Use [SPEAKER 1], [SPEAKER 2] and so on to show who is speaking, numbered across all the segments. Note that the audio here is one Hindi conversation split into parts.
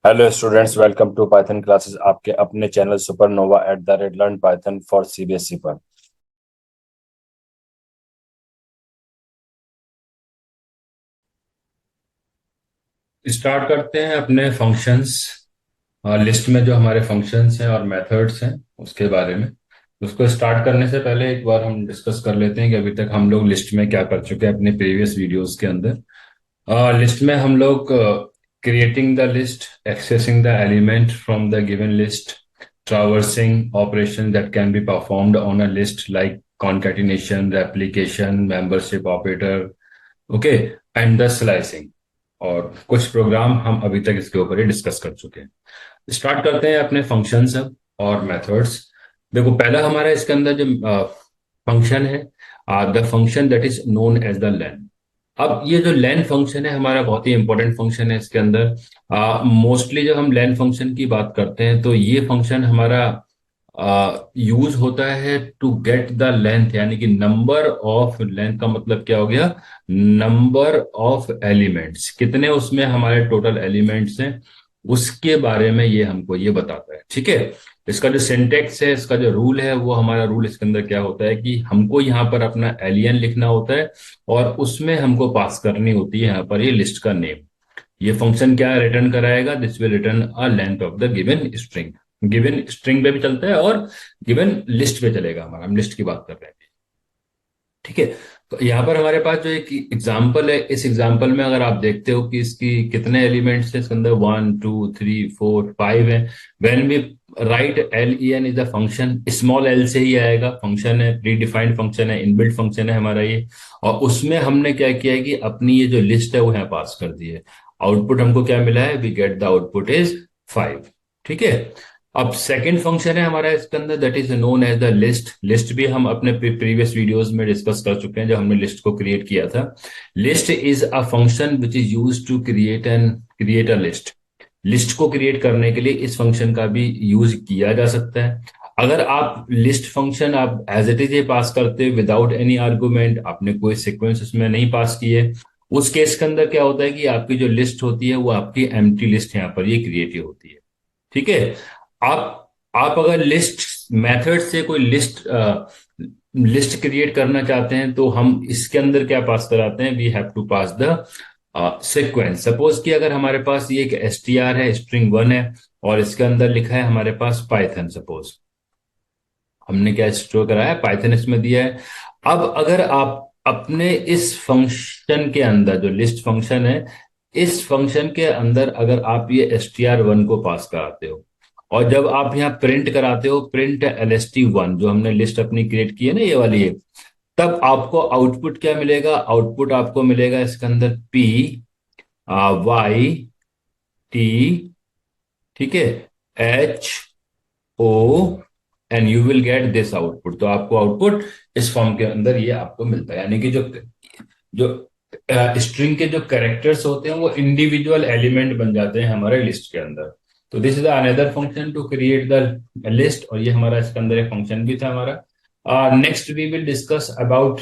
[SPEAKER 1] Hello students, welcome to Python classes. आपके अपने channel supernova @learn Python for CBSE पर।
[SPEAKER 2] स्टार्ट करते हैं अपने फंक्शंस। लिस्ट में जो हमारे फंक्शंस हैं और मेथड्स हैं उसके बारे में। उसको स्टार्ट करने से पहले एक बार हम डिस्कस कर लेते हैं कि अभी तक हम लोग लिस्ट में क्या कर चुके हैं अपने प्रीवियस वीडियोस के अंदर। लिस्ट में हम लोग creating the list, accessing the element from the given list, traversing operation that can be performed on a list like concatenation, replication, membership operator, okay, and the slicing. और कुछ प्रोग्राम हम अभी तक इसके ऊपर ही डिस्कस कर चुके हैं। स्टार्ट करते हैं अपने फंक्शंस और मेथड्स। देखो, पहला हमारा इसके अंदर जो फंक्शन है, the function that is known as the len. अब ये जो लेन फंक्शन है हमारा बहुत ही इंपॉर्टेंट फंक्शन है इसके अंदर। मोस्टली जब हम लेन फंक्शन की बात करते हैं तो ये फंक्शन हमारा यूज होता है टू गेट द लेंथ, यानी कि नंबर ऑफ लेंथ का मतलब क्या हो गया, नंबर ऑफ एलिमेंट्स, कितने उसमें हमारे टोटल एलिमेंट्स हैं उसके बारे में ये हमको ये बताता है। ठीक है, इसका जो सिंटेक्स है, इसका जो रूल है, वो हमारा रूल इसके अंदर क्या होता है कि हमको यहाँ पर अपना एलियन लिखना होता है और उसमें हमको पास करनी होती है यहाँ पर ये लिस्ट का नेम। ये फंक्शन क्या रिटर्न कराएगा, this will return a length of the given string. Given string पे भी चलता है और गिवन लिस्ट पे चलेगा हमारा, हम लिस्ट की बात कर रहे हैं। ठीक है, तो यहाँ पर हमारे पास जो एक एग्जाम्पल है, इस एग्जाम्पल में अगर आप देखते हो कि इसकी कितने एलिमेंट्स हैं, इसके अंदर 1 2 3 4 5 है। When we write L E N is the function, small L से ही आएगा, फंक्शन है, प्री डिफाइंड फंक्शन है, इनबिल्ट फंक्शन है हमारा ये। और उसमें हमने क्या किया है कि अपनी ये जो लिस्ट है वो यहाँ पास कर दी है। आउटपुट हमको क्या मिला है, we get the output is 5। ठीक है, अब सेकंड फंक्शन है हमारा इसके अंदर, that is known as the list. List भी हम अपने प्रीवियस वीडियोस में डिस्कस कर चुके हैं जब हमने लिस्ट को क्रिएट किया था। List is a function which is use to create a list. List को क्रिएट करने के लिए इस फंक्शन का भी यूज किया जा सकता है। अगर आप लिस्ट फंक्शन आप एज इट इज ये पास करते विदाउट एनी आर्गुमेंट, आपने कोई सीक्वेंस उसमें नहीं पास किए, उस केस के अंदर क्या होता है कि आपकी जो लिस्ट होती है वो आपकी एम्प्टी लिस्ट यहाँ पर ये क्रिएट होती है। ठीक है, आप अगर लिस्ट मेथड से कोई लिस्ट क्रिएट करना चाहते हैं तो हम इसके अंदर क्या पास कराते हैं, we have to pass the sequence. Suppose कि अगर हमारे पास ये एक str है, स्ट्रिंग 1 है, और इसके अंदर लिखा है हमारे पास पाइथन। सपोज हमने क्या स्टोर कराया, पाइथन इसमें दिया है। अब अगर आप अपने इस फंक्शन के अंदर, जो लिस्ट फंक्शन है, इस फंक्शन के अंदर अगर आप ये str1 को पास कराते हो और जब आप यहाँ प्रिंट कराते हो, प्रिंट lst1, जो हमने लिस्ट अपनी क्रिएट की है ना ये वाली है, तब आपको आउटपुट क्या मिलेगा, आउटपुट आपको मिलेगा इसके अंदर PYT। ठीक है, HO, and you will get this output. तो आपको आउटपुट इस फॉर्म के अंदर ये आपको मिलता है, यानी कि जो जो स्ट्रिंग के जो कैरेक्टर्स होते हैं वो इंडिविजुअल एलिमेंट बन जाते हैं हमारे लिस्ट के अंदर। तो this is another function to create the list, और ये हमारा इसके अंदर एक फंक्शन भी था हमारा। Next we will discuss about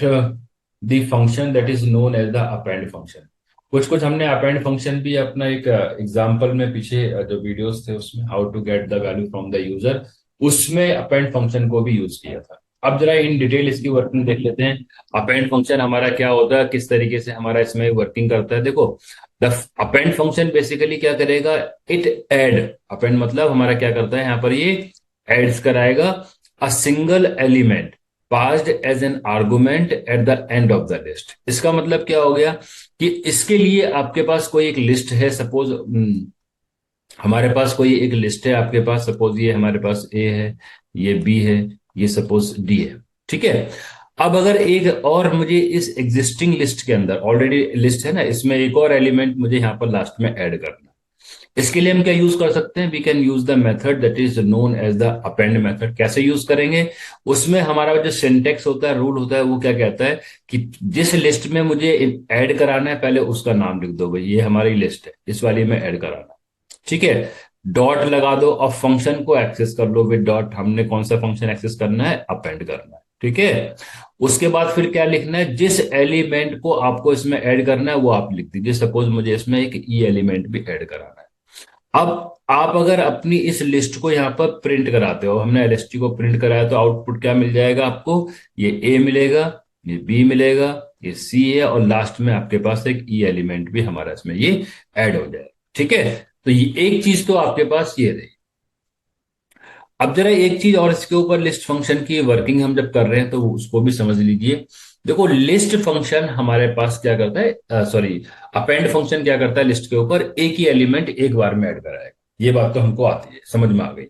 [SPEAKER 2] the function that is known as the append function. कुछ कुछ हमने अपेंड फंक्शन भी अपना एक एग्जांपल में पीछे जो वीडियोस थे उसमें, how to get the value from the user, उसमें अपेंड फंक्शन को भी यूज किया था। अब जरा इन डिटेल इसकी वर्किंग देख लेते हैं। अपेंड फंक्शन हमारा क्या होता है, किस तरीके से हमारा इसमें वर्किंग करता है। देखो, द अपेंड फंक्शन बेसिकली क्या करेगा, इट एड, अपेंड मतलब हमारा क्या करता है यहाँ पर, ये एड्स कराएगा a single element passed as an argument at the end of the list. इसका मतलब क्या हो गया कि इसके लिए आपके पास कोई एक लिस्ट है। सपोज हमारे पास कोई एक लिस्ट है आपके पास, सपोज ये हमारे पास ए है, ये बी है, ये सपोज डी है। ठीक है, अब अगर एक और मुझे इस एग्जिस्टिंग लिस्ट के अंदर, ऑलरेडी लिस्ट है ना, इसमें एक और एलिमेंट मुझे यहाँ पर लास्ट में ऐड करना है, इसके लिए हम क्या यूज कर सकते हैं, we can use the method that is known as the append method. कैसे यूज करेंगे, उसमें हमारा जो सिंटेक्स होता है, रूल होता है, वो क्या कहता है कि जिस लिस्ट में मुझे ऐड कराना है पहले उसका नाम लिख दो, भाई ये हमारी लिस्ट है, इस वाली में ऐड कराना है। ठीक है, डॉट लगा दो और फंक्शन को एक्सेस कर लो विद डॉट। हमने कौन सा फंक्शन एक्सेस करना है, अपेंड करना है। ठीक है, उसके बाद फिर क्या लिखना है, जिस एलिमेंट को आपको इसमें ऐड करना है वो आप लिख दीजिए। सपोज मुझे इसमें एक ई एलिमेंट भी ऐड कराना है। अब आप अगर अपनी इस लिस्ट को यहाँ पर प्रिंट कराते हो, हमने एलएसटी को प्रिंट कराया, तो आउटपुट क्या मिल जाएगा आपको? ये ए मिलेगा, ये बी मिलेगा, ये सी है, और लास्ट में आपके पास एक ई एलिमेंट भी हमारा इसमें ये ऐड हो जाएगा। ठीक है, तो ये एक चीज तो आपके पास ये रही। अब जरा एक चीज और इसके ऊपर, लिस्ट फंक्शन की वर्किंग हम जब कर रहे हैं तो उसको भी समझ लीजिए। देखो, लिस्ट फंक्शन हमारे पास क्या करता है, सॉरी, अपेंड फंक्शन क्या करता है, लिस्ट के ऊपर एक ही एलिमेंट एक बार में ऐड कराएगा। ये बात तो हमको आती है, समझ में आ गई।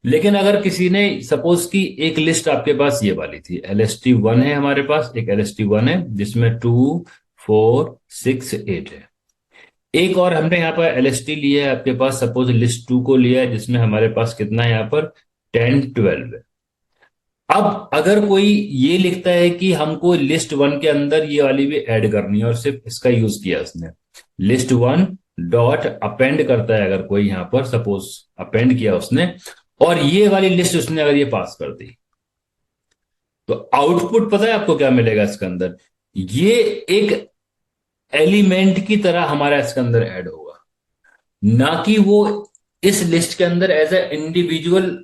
[SPEAKER 2] लेकिन अगर किसी ने, सपोज की एक लिस्ट आपके पास ये वाली थी, LST1 है हमारे पास, एक LST1 है जिसमें 2 4 6 8 है। एक और हमने यहाँ पर LST लिया है आपके पास, सपोज लिस्ट 2 को लिया है, जिसमें हमारे पास कितना है यहाँ पर, 10 12 है। अब अगर कोई ये लिखता है कि हमको लिस्ट 1 के अंदर ये वाली भी ऐड करनी है, और सिर्फ इसका यूज किया उसने, लिस्ट 1 डॉट अपेंड करता है, अगर कोई यहाँ पर सपोज अपेंड किया उसने, और ये वाली लिस्ट उसने अगर ये पास कर दी, तो आउटपुट पता है आपको क्या मिलेगा इसके अंदर? ये एक एलिमेंट की तरह हमारा इसके अंदर ऐड होगा, ना कि वो इस लिस्ट के अंदर एज ए इंडिविजुअल,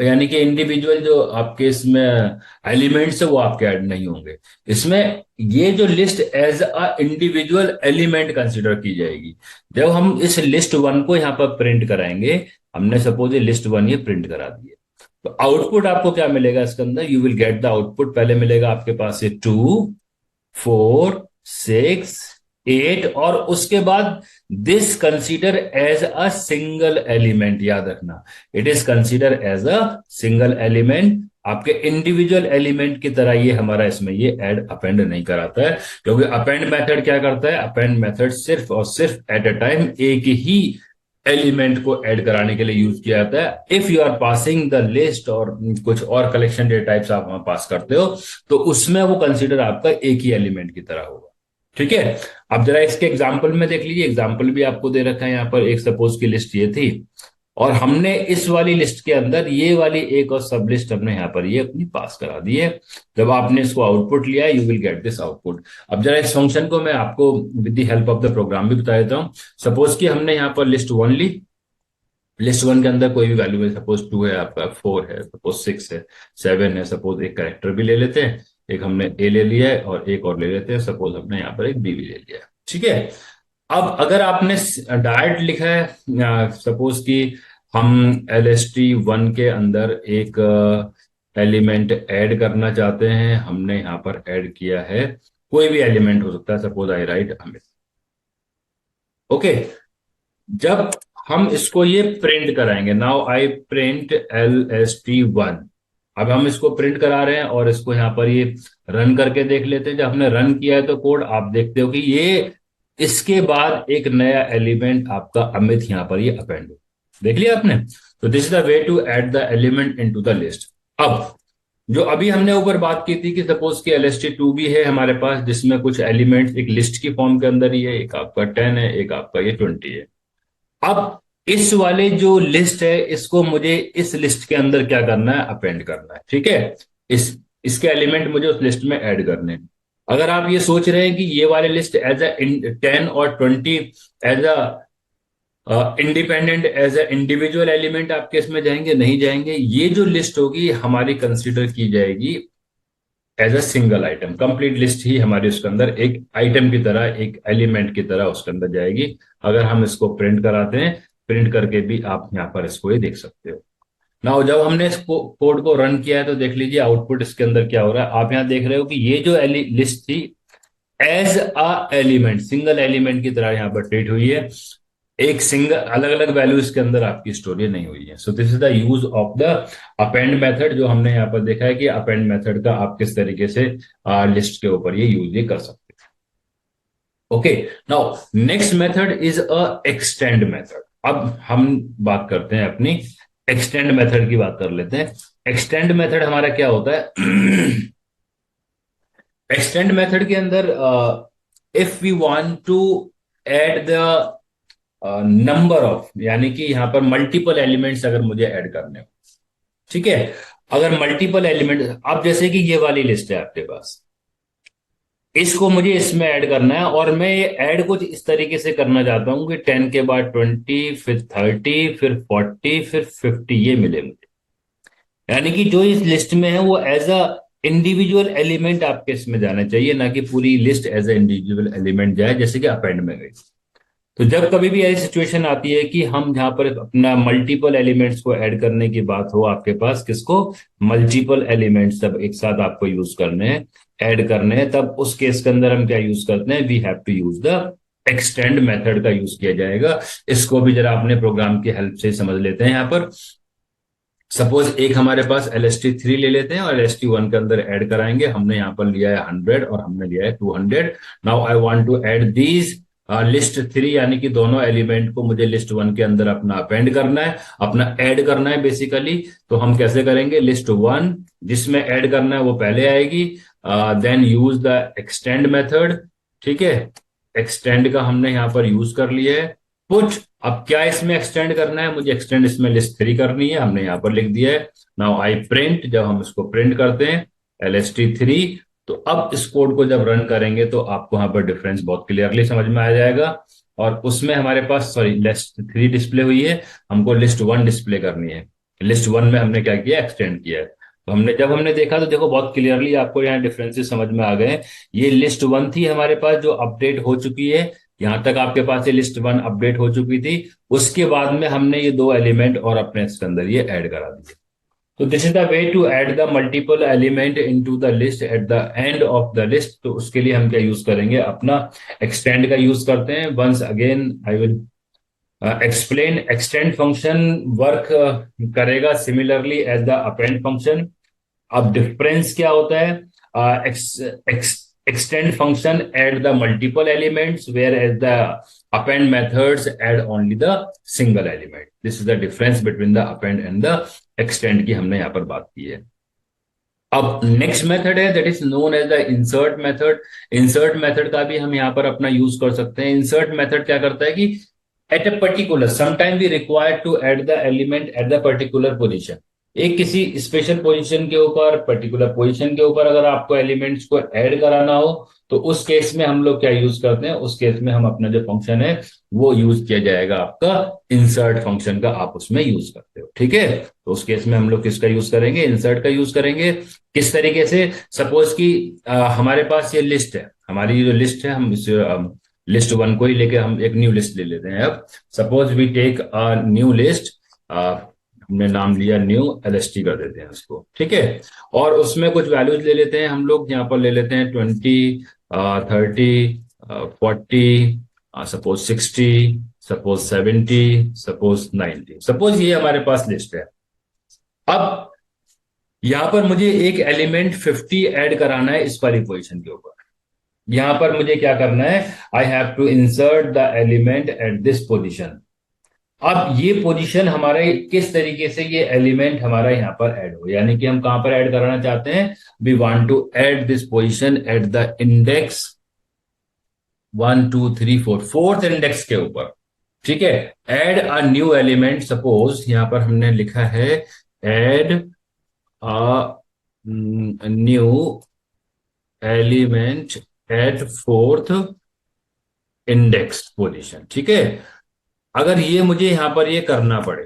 [SPEAKER 2] यानी कि इंडिविजुअल जो आपके इसमें एलिमेंट्स है वो आपके ऐड नहीं होंगे इसमें। ये जो list as a individual element consider की जाएगी जब हम इस लिस्ट 1 को यहाँ पर प्रिंट कराएंगे। हमने सपोज ये लिस्ट 1 ये प्रिंट करा दी है, तो आउटपुट आपको क्या मिलेगा इसके अंदर? You will gate the output, पहले मिलेगा आपके पास ये 2 4 6 8, और उसके बाद this consider as a single element, याद रखना, it is consider as a single element. आपके इंडिविजुअल एलिमेंट की तरह ये हमारा इसमें ये ऐड अपेंड नहीं कराता है, क्योंकि अपेंड मेथड क्या करता है? अपेंड मेथड सिर्फ और सिर्फ एट अ टाइम एक ही एलिमेंट को ऐड कराने के लिए यूज किया जाता है। If you are passing the list और कुछ और कलेक्शन डेटा टाइप्स आप वहां पास करते हो, तो उसमें वो कंसीडर आपका एक ही एलिमेंट की तरह होगा। ठीक है, अब जरा इसके एग्जाम्पल में देख लीजिए, एग्जाम्पल भी आपको दे रखा है यहाँ पर। एक सपोज की लिस्ट ये थी, और हमने इस वाली लिस्ट के अंदर ये वाली एक और सब लिस्ट हमने यहाँ पर ये अपनी पास करा दी है। जब आपने इसको आउटपुट लिया, you will get this output. अब जरा इस फंक्शन को मैं आपको with the help of the program भी बता देता हूँ। सपोज कि हमने यहाँ पर लिस्ट 1 ली, लिस्ट 1 के अंदर कोई भी वैल्यू है, सपोज 2 है आपका, 4 है, सपोज 6 है, 7 है, सपोज एक कैरेक्टर भी ले लेते हैं, एक हमने ए ले लिया है और एक और ले लेते हैं, सपोज हमने यहाँ पर एक बी भी ले लिया है। ठीक है, अब अगर आपने डायरेक्ट लिखा है, सपोज कि हम LST1 के अंदर एक एलिमेंट ऐड करना चाहते हैं, हमने यहाँ पर ऐड किया है, कोई भी एलिमेंट हो सकता है, suppose I right Amit. Okay, जब हम इसको ये प्रिंट कराएंगे, नाउ आई प्रिंट LST1, अब हम इसको प्रिंट करा रहे हैं और इसको यहां पर ये रन करके देख लेते हैं। जब हमने रन किया है तो कोड आप देखते हो कि ये इसके बाद एक नया एलिमेंट आपका अमित यहां पर ये अपेंड हो, देख लिया आपने? तो this is the way to add the element into the list. अब जो अभी हमने ऊपर बात की थी कि सपोज कि LST2 भी है हमारे पास, जिसमें कुछ एलिमेंट्स एक लिस्ट की फॉर्म के अंदर ही है, एक आपका 10 है, एक आपका ये 20 है। अब इस वाले जो लिस्ट है, इसको मुझे इस लिस्ट के अंदर क्या करना है? अपेंड करना है। ठीक है, इसके एलिमेंट मुझे उस लिस्ट में ऐड करने हैं। अगर आप ये सोच रहे हैं कि ये वाले लिस्ट एज ए 10 और 20 as a independent, as a individual element आपके इसमें जाएंगे, नहीं जाएंगे। ये जो लिस्ट होगी हमारी कंसिडर की जाएगी as a single item, complete list ही हमारी उसके अंदर एक आइटम की तरह, एक एलिमेंट की तरह उसके अंदर जाएगी। अगर हम इसको प्रिंट कराते हैं, प्रिंट करके भी आप यहाँ पर इसको ये देख सकते हो। नाउ जब हमने इस कोड को रन किया है तो देख लीजिए आउटपुट इसके अंदर क्या हो रहा है। आप यहाँ देख रहे हो कि ये जो लिस्ट थी as a element, single element की तरह यहाँ पर ट्रीट हुई है, एक सिंगल अलग अलग वैल्यूज के अंदर आपकी स्टोरी नहीं हुई है। So this is the use of the append method, जो हमने यहाँ पर देखा है कि अपेंड मेथड का आप किस तरीके से लिस्ट के ऊपर ये यूज ये कर सकते हैं। Okay, now next method is a extend method. अब हम बात करते हैं अपनी एक्सटेंड मेथड की, बात कर लेते हैं। एक्सटेंड मेथड हमारा क्या होता है? एक्सटेंड मेथड के अंदर if we want to add the number of, यानी कि यहां पर मल्टीपल एलिमेंट्स अगर मुझे ऐड करने हो, ठीक है, अगर मल्टीपल एलिमेंट, अब जैसे कि ये वाली लिस्ट है आपके पास, इसको मुझे इसमें ऐड करना है, और मैं ये ऐड कुछ इस तरीके से करना चाहता हूं कि 10 के बाद 20, फिर 30, फिर 40, फिर 50 ये मिले मुझे। यानी कि जो इस लिस्ट में है वो एज अ इंडिविजुअल एलिमेंट आपके इसमें जाना चाहिए, ना कि पूरी list as a individual element जाए जैसे कि अपेंड में गई। तो जब कभी भी ऐसी सिचुएशन आती है कि हम जहां पर अपना मल्टीपल एलिमेंट्स को ऐड करने की बात हो आपके पास, किसको, मल्टीपल एलिमेंट्स सब एक साथ आपको यूज करने हैं, ऐड करने हैं, तब उस केस के अंदर हम क्या यूज करते हैं, we have to use the extend method का यूज किया जाएगा। इसको भी जरा अपने प्रोग्राम की हेल्प से समझ लेते हैं। यहाँ पर सपोज एक हमारे पास LST3 ले लेते हैं और LST1 के अंदर ऐड कराएंगे। हमने यहाँ पर लिया है 100 और हमने लिया है 200। Now I want to add these list 3, यानी कि दोनों एलिमेंट को मुझे लिस्ट 1 के अंदर अपना अपेंड करना है, अपना ऐड करना है बेसिकली। तो हम कैसे करेंगे, लिस्ट 1 जिसमें ऐड करना है वो पहले आएगी, then use the extend method. ठीक है, एक्सटेंड का हमने यहाँ पर यूज कर लिया है। पुट, अब क्या इसमें एक्सटेंड करना है, मुझे एक्सटेंड इसमें लिस्ट 3 करनी है, हमने यहां पर लिख दिया है। नाउ आई प्रिंट, जब हम इसको प्रिंट करते हैं LST3, तो अब इस कोड को जब रन करेंगे तो आपको यहाँ पर डिफरेंस बहुत क्लियरली समझ में आ जाएगा। और उसमें हमारे पास सॉरी लिस्ट 3 डिस्प्ले हुई है, हमको लिस्ट 1 डिस्प्ले करनी है। लिस्ट 1 में हमने क्या किया, एक्सटेंड किया है। तो जब हमने देखा तो देखो बहुत क्लियरली आपको यहाँ डिफरेंसेस समझ में आ गए। ये लिस्ट 1 थी हमारे पास जो अपडेट हो चुकी है, यहां तक आपके पास ये लिस्ट 1 अपडेट हो चुकी थी। उसके बाद में हमने ये 2 एलिमेंट और अपने इसके अंदर ये ऐड करा दिए। तो this is the way to add the multiple element into the list at the end of the list. तो उसके लिए हम क्या यूज करेंगे, अपना एक्सटेंड का यूज करते हैं। Once again I will explain, extend function work करेगा similarly as the append function. अब डिफरेंस क्या होता है, extend function add the multiple elements whereas the append methods add only the single element. This is the difference between the append and the extend की हमने यहाँ पर बात की है। अब नेक्स्ट मेथड है that is known as the insert method. Insert method का भी हम यहाँ पर अपना यूज कर सकते हैं। इंसर्ट मेथड क्या करता है कि at a particular sometime we required to add the element at the particular position. एक किसी स्पेशल पोजीशन के ऊपर, पर्टिकुलर पोजीशन के ऊपर अगर आपको एलिमेंट्स को ऐड कराना हो तो उस केस में हम लोग क्या यूज करते हैं, उस केस में हम अपना जो फंक्शन है वो यूज किया जाएगा आपका इंसर्ट फंक्शन का, आप उसमें यूज करते हो। ठीक है, तो उस केस में हम लोग किसका यूज करेंगे, इंसर्ट का यूज करेंगे। किस तरीके से, सपोज कि हमारे पास ये लिस्ट है, हमारी जो लिस्ट है, हम इस लिस्ट 1 को ही लेके हम एक न्यू लिस्ट ले लेते हैं। अब suppose we take a new list, हमने नाम लिया न्यू LST कर देते हैं उसको। ठीक है, और उसमें कुछ वैल्यूज ले लेते हैं हम लोग, यहाँ पर ले लेते हैं 20, 30, 40, सपोज 60, सपोज 70, सपोज 90। सपोज ये हमारे पास लिस्ट है। अब यहां पर मुझे एक एलिमेंट 50 ऐड कराना है इस वाली पोजीशन के ऊपर। यहां पर मुझे क्या करना है, I have to insert the element at this position. अब ये पोजीशन हमारा किस तरीके से ये एलिमेंट हमारा यहां पर ऐड हो, यानी कि हम कहां पर ऐड कराना चाहते हैं, we want to add this position at the index 1 2 3 4, fourth index के ऊपर। ठीक है, add a new element, suppose यहां पर हमने लिखा है add a new element at fourth index position. ठीक है, अगर ये मुझे यहां पर ये करना पड़े,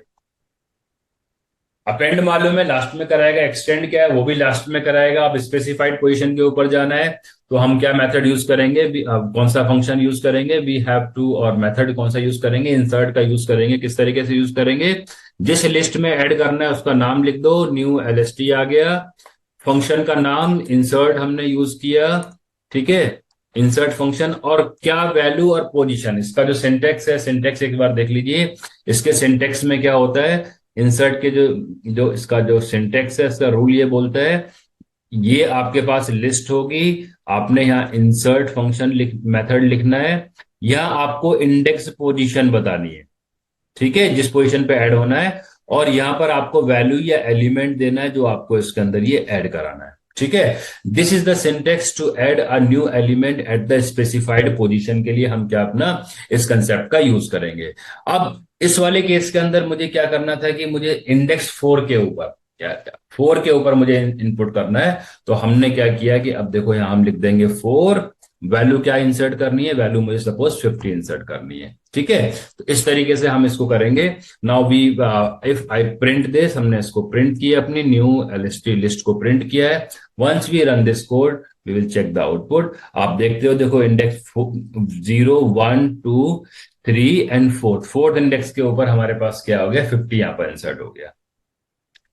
[SPEAKER 2] अपेंड मालूम है लास्ट में कराएगा, एक्सटेंड क्या है वो भी लास्ट में कराएगा। अब स्पेसिफाइड पोजीशन के ऊपर जाना है तो हम क्या मेथड यूज करेंगे, कौन सा फंक्शन यूज करेंगे, वी हैव टू, और मेथड कौन सा यूज करेंगे, इंसर्ट का यूज करेंगे। किस तरीके से यूज करेंगे, जिस लिस्ट में ऐड करना है उसका नाम लिख दो, न्यू LST आ गया, फंक्शन का नाम इंसर्ट हमने यूज किया। ठीक है, इंसर्ट फंक्शन, और क्या वैल्यू और पोजीशन, इसका जो सिंटेक्स है, सिंटेक्स एक बार देख लीजिए। इसके सिंटेक्स में क्या होता है, इंसर्ट के जो इसका जो सिंटेक्स है, इसका रूल ये बोलता है, ये आपके पास लिस्ट होगी, आपने यहाँ इंसर्ट फंक्शन मेथड लिखना है, यहाँ आपको इंडेक्स पोजीशन बतानी है। ठीक है, जिस पोजीशन पे ऐड होना है, और यहां पर आपको वैल्यू या एलिमेंट देना है जो आपको इसके अंदर ये ऐड कराना है। ठीक है, this is the syntax to add a new element at the specified position के लिए हम क्या अपना इस कंसेप्ट का यूज करेंगे। अब इस वाले केस के अंदर मुझे क्या करना था कि मुझे इंडेक्स 4 के ऊपर, क्या 4 के ऊपर मुझे इनपुट करना है। तो हमने क्या किया कि अब देखो यहां हम लिख देंगे 4 वैल्यू क्या इंसर्ट करनी है, वैल्यू मुझे सपोज 50 इंसर्ट करनी है, ठीक है। तो इस तरीके से हम इसको करेंगे। Now we if I print this, हमने इसको प्रिंट किया, अपनी न्यू एलएसटी लिस्ट को प्रिंट किया है। Once we run this code we will check the output. आप देखते हो, देखो इंडेक्स 0 1 2 3 एंड फोर्थ इंडेक्स के ऊपर हमारे पास क्या हो गया, 50 यहां पर इंसर्ट हो गया,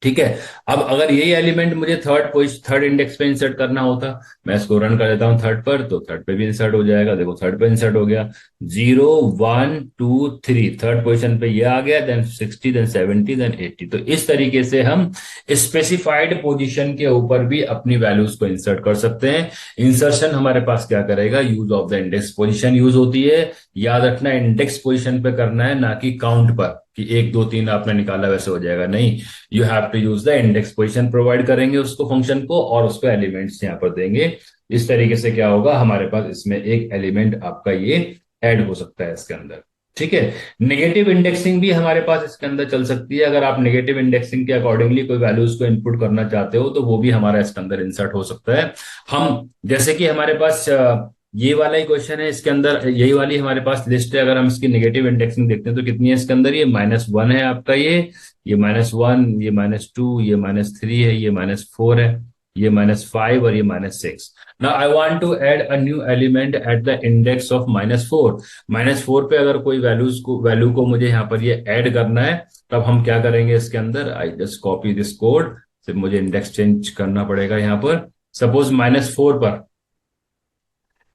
[SPEAKER 2] ठीक है। अब अगर यही एलिमेंट मुझे थर्ड इंडेक्स पे इंसर्ट करना होता, मैं इसको रन कर देता हूं थर्ड पर, तो थर्ड पे भी इंसर्ट हो जाएगा। देखो थर्ड पे इंसर्ट हो गया, 0 1 2 3, थर्ड पोजीशन पे ये आ गया, देन 60, देन 70, देन 80। तो इस तरीके से हम स्पेसिफाइड पोजीशन के ऊपर भी अपनी वैल्यूज को इंसर्ट कर सकते हैं। इंसर्शन हमारे पास क्या करेगा, use of the index position use होती है। याद रखना इंडेक्स पोजीशन पे करना है, ना कि काउंट पर, कि 1 2 3 आपने निकाला वैसे हो जाएगा, नहीं। You have to use the index position, provide करेंगे उसको फंक्शन को, और उसको एलिमेंट्स यहां पर देंगे। इस तरीके से क्या होगा, हमारे पास इसमें एक एलिमेंट आपका ये ऐड हो सकता है इसके अंदर, ठीक है। नेगेटिव इंडेक्सिंग भी हमारे पास इसके अंदर चल सकती है। अगर आप नेगेटिव इंडेक्सिंग के अकॉर्डिंगली कोई वैल्यूज को इनपुट करना चाहते हो, तो वो भी हमारा इसके अंदर इंसर्ट हो सकता है। हम जैसे कि हमारे पास ये वाला ही क्वेश्चन है, इसके अंदर यही वाली हमारे पास लिस्ट है। अगर हम इसकी नेगेटिव इंडेक्सिंग देखते हैं तो कितनी है इसके अंदर, ये -1 है आपका, ये -1, ये -2, ये -3 है, ये -4 है, ये -5 और ये -6। Now I want to add a new element at the index of -4। -4 पे अगर कोई वैल्यू को मुझे यहाँ पर ये ऐड करना है, तब हम क्या करेंगे इसके अंदर, I just copy this code. सिर्फ मुझे इंडेक्स चेंज करना पड़ेगा यहाँ पर। सपोज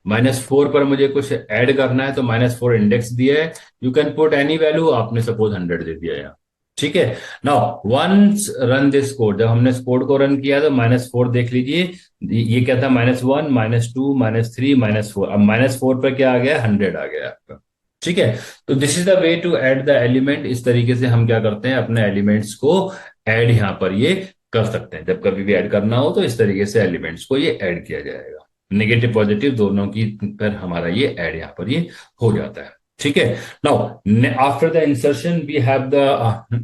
[SPEAKER 2] -4 पर मुझे कुछ ऐड करना है, तो -4 इंडेक्स दिया है। You can put any value, आपने सपोज 100 दे दिया यहाँ, ठीक है। Now once run this code, जब हमने इस कोड को रन किया तो -4 देख लीजिए, ये क्या था, -1 -2 -3 -4। अब -4 पर क्या आ गया, 100 आ गया आपका, ठीक है। तो this is the way to add the element. इस तरीके से हम क्या करते हैं, अपने एलिमेंट्स को ऐड यहाँ पर ये कर सकते हैं। जब कभी भी ऐड करना हो तो इस तरीके से एलिमेंट्स को ये ऐड किया जाएगा, नेगेटिव पॉजिटिव दोनों की पर हमारा ये ऐड यहाँ पर ये हो जाता है, ठीक है। Now after the insertion we have the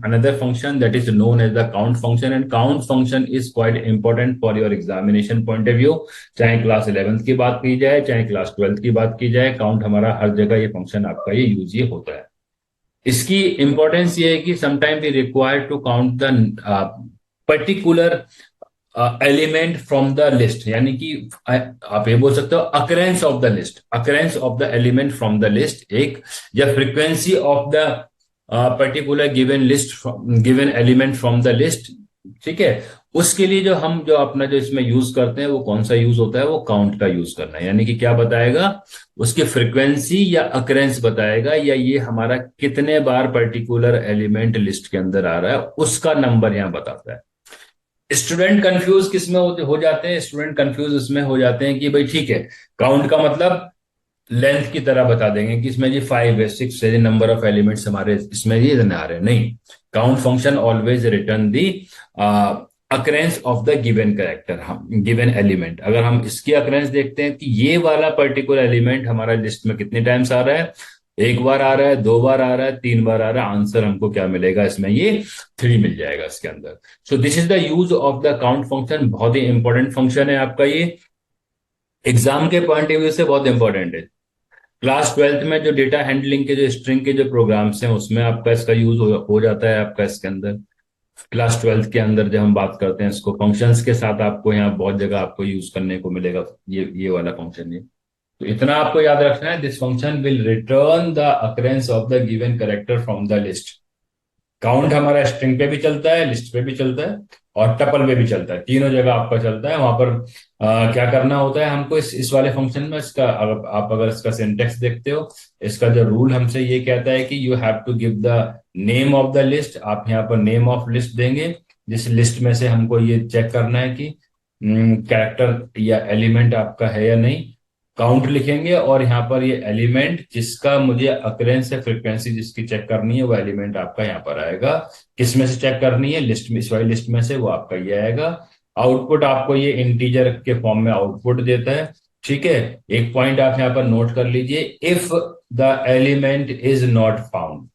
[SPEAKER 2] another function that is known as the count function, and count function is quite important for your examination point of view. चाहे क्लास 11th की बात की जाए, चाहे क्लास 12th की बात की जाए, काउंट हमारा हर जगह ये फंक्शन आपका ये यूज ये होता है। इसकी इंपॉर्टेंस ये है कि sometime we require to count the particular element from the list, यानी कि आप ये बोल सकते हो occurrence of the list, occurrence of the element from the list एक, या frequency of the particular given list, given element from the list, ठीक है। उसके लिए जो अपना जो इसमें यूज करते हैं, वो कौन सा यूज होता है, वो काउंट का यूज करना है। यानी कि क्या बताएगा, उसकी फ्रीक्वेंसी या अकरेंस बताएगा, या ये हमारा कितने बार पर्टिकुलर एलिमेंट लिस्ट के अंदर आ रहा है उसका नंबर यहां बताता है। स्टूडेंट कंफ्यूज किस में हो जाते हैं, स्टूडेंट कंफ्यूज इसमें हो जाते हैं कि भाई ठीक है, काउंट का मतलब लेंथ की तरह बता देंगे कि इसमें ये 5 है, 6 है, नंबर ऑफ एलिमेंट्स हमारे इसमें ये आ रहे हैं। नहीं, count function always return the occurrence of the given character, given element. अगर हम इसकी अकरेंस देखते हैं कि ये वाला पर्टिकुलर एलिमेंट हमारा लिस्ट में कितने टाइम्स आ रहा है, 1 बार आ रहा है, 2 बार आ रहा है, 3 बार आ रहा है, आंसर हमको क्या मिलेगा इसमें, ये 3 मिल जाएगा इसके अंदर। So this is the use of the count function. बहुत ही इंपॉर्टेंट फंक्शन है आपका ये, एग्जाम के पॉइंट ऑफ व्यू से बहुत इंपॉर्टेंट है। क्लास 12th में जो डेटा हैंडलिंग के जो स्ट्रिंग के जो प्रोग्राम्स हैं, उसमें आपका इसका यूज हो जाता है आपका इसके अंदर। क्लास 12th के अंदर जब हम बात करते हैं इसको फंक्शंस के साथ, आपको यहाँ बहुत जगह आपको यूज करने को मिलेगा ये वाला फंक्शन। ये तो इतना आपको याद रखना है, this function will return the occurrence of the given character from the list. Count हमारा स्ट्रिंग पे भी चलता है, लिस्ट पे भी चलता है, और टपल पे भी चलता है, तीनों जगह आपका चलता है। वहां पर क्या करना होता है हमको इस वाले फंक्शन में, इसका आप अगर इसका सिंटेक्स देखते हो, इसका जो रूल हमसे ये कहता है कि you have to give the name of the list. आप यहाँ पर नेम ऑफ लिस्ट देंगे, जिस लिस्ट में से हमको ये चेक करना है कि कैरेक्टर या एलिमेंट आपका है या नहीं। काउंट लिखेंगे, और यहाँ पर ये एलिमेंट जिसका मुझे अकरेंस या फ्रीक्वेंसी जिसकी चेक करनी है, वो एलिमेंट आपका यहाँ पर आएगा। किस में से चेक करनी है, लिस्ट में, इस वाली लिस्ट में से, वो आपका ये आएगा। आउटपुट आपको ये इंटीजर के फॉर्म में आउटपुट देता है, ठीक है। एक पॉइंट आप यहाँ पर नोट कर लीजिए, if the element is not found,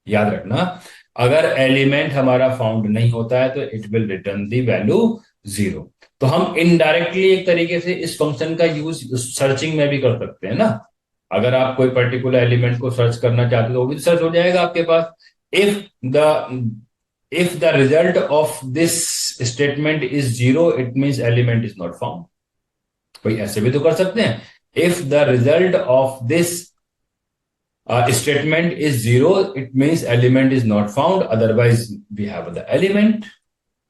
[SPEAKER 2] याद रखना, अगर एलिमेंट हमारा फाउंड नहीं होता है तो it will return the value 0। तो हम इनडायरेक्टली एक तरीके से इस फंक्शन का यूज सर्चिंग में भी कर सकते हैं ना। अगर आप कोई पर्टिकुलर एलिमेंट को सर्च करना चाहते हो तो वो भी सर्च हो जाएगा आपके पास। If the result of this statement is zero, it means element is not found. कोई ऐसे भी तो कर सकते हैं, if the result of this statement is zero, it means element is not found, otherwise we have the element.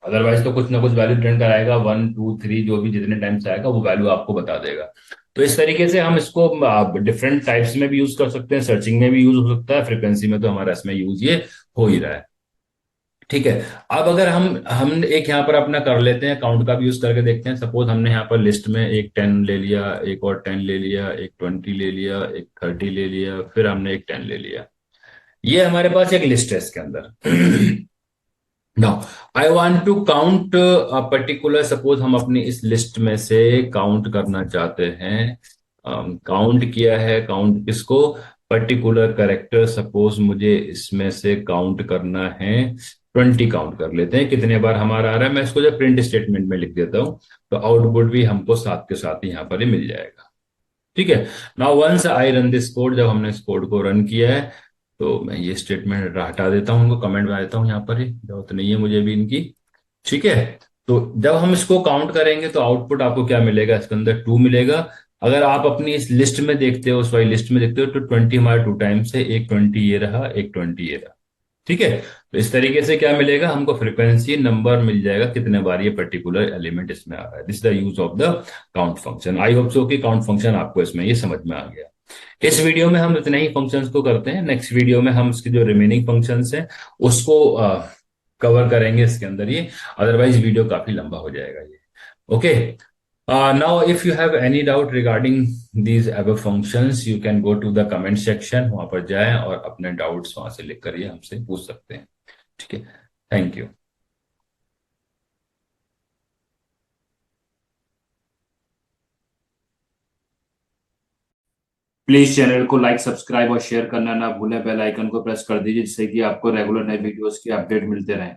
[SPEAKER 2] Otherwise तो कुछ ना कुछ वैल्यू रिटर्न कराएगा, 1 2 3 जो भी जितने टाइम से आएगा वो वैल्यू आपको बता देगा। तो इस तरीके से हम इसको डिफरेंट टाइप्स में भी यूज कर सकते हैं, सर्चिंग में भी यूज हो सकता है, फ्रीक्वेंसी में तो हमारा इसमें यूज ये हो ही रहा है। ठीक है। अब अगर हम एक यहाँ पर अपना कर लेते हैं, काउंट का भी यूज करके देखते हैं। सपोज हमने यहाँ पर लिस्ट में एक 10 ले लिया, एक और 10 ले लिया, एक 20 ले लिया, एक 30 ले लिया, फिर हमने एक 10 ले लिया। ये हमारे पास एक लिस्ट है इसके अंदर। Now I want to count a particular, suppose हम अपनी इस लिस्ट में से काउंट करना चाहते हैं। काउंट किया है, काउंट किसको, पर्टिकुलर करेक्टर। सपोज मुझे इसमें से काउंट करना है 20, काउंट कर लेते हैं कितने बार हमारा आ रहा है। मैं इसको जब प्रिंट स्टेटमेंट में लिख देता हूं तो आउटपुट भी हमको साथ के साथ ही यहाँ पर ही मिल जाएगा। ठीक है। Now once I run this code, जब हमने इस कोड को रन किया है तो मैं ये स्टेटमेंट हटा देता हूँ, उनको कमेंट बना देता हूँ, यहाँ पर ही जरूरत नहीं है मुझे भी इनकी। ठीक है। तो जब हम इसको काउंट करेंगे तो आउटपुट आपको क्या मिलेगा, इसके अंदर 2 मिलेगा। अगर आप अपनी इस लिस्ट में देखते हो, उस वाली लिस्ट में देखते हो, तो 20 हमारा 2 टाइम्स है, एक 20 ये रहा, एक 20 ये रहा। ठीक है। तो इस तरीके से क्या मिलेगा हमको, फ्रीक्वेंसी नंबर मिल जाएगा कितने बार ये पर्टिकुलर एलिमेंट इसमें आ रहा है। This the use of the count function. I hope so कि काउंट फंक्शन आपको इसमें ये समझ में आ गया। इस वीडियो में हम इतने ही फंक्शंस को करते हैं, नेक्स्ट वीडियो में हम इसके जो रिमेनिंग फंक्शंस हैं उसको कवर करेंगे इसके अंदर ये, अदरवाइज वीडियो काफी लंबा हो जाएगा ये। Okay. Now if you have any doubt regarding these above functions, you can go to the comment section, वहां पर जाएं और अपने डाउट्स वहां से लिख कर ये हमसे पूछ सकते हैं। ठीक है। Thank you.
[SPEAKER 1] प्लीज चैनल को लाइक, सब्सक्राइब और शेयर करना ना भूलें। बेल आइकन को प्रेस कर दीजिए जिससे कि आपको रेगुलर नए वीडियोस के अपडेट मिलते रहें।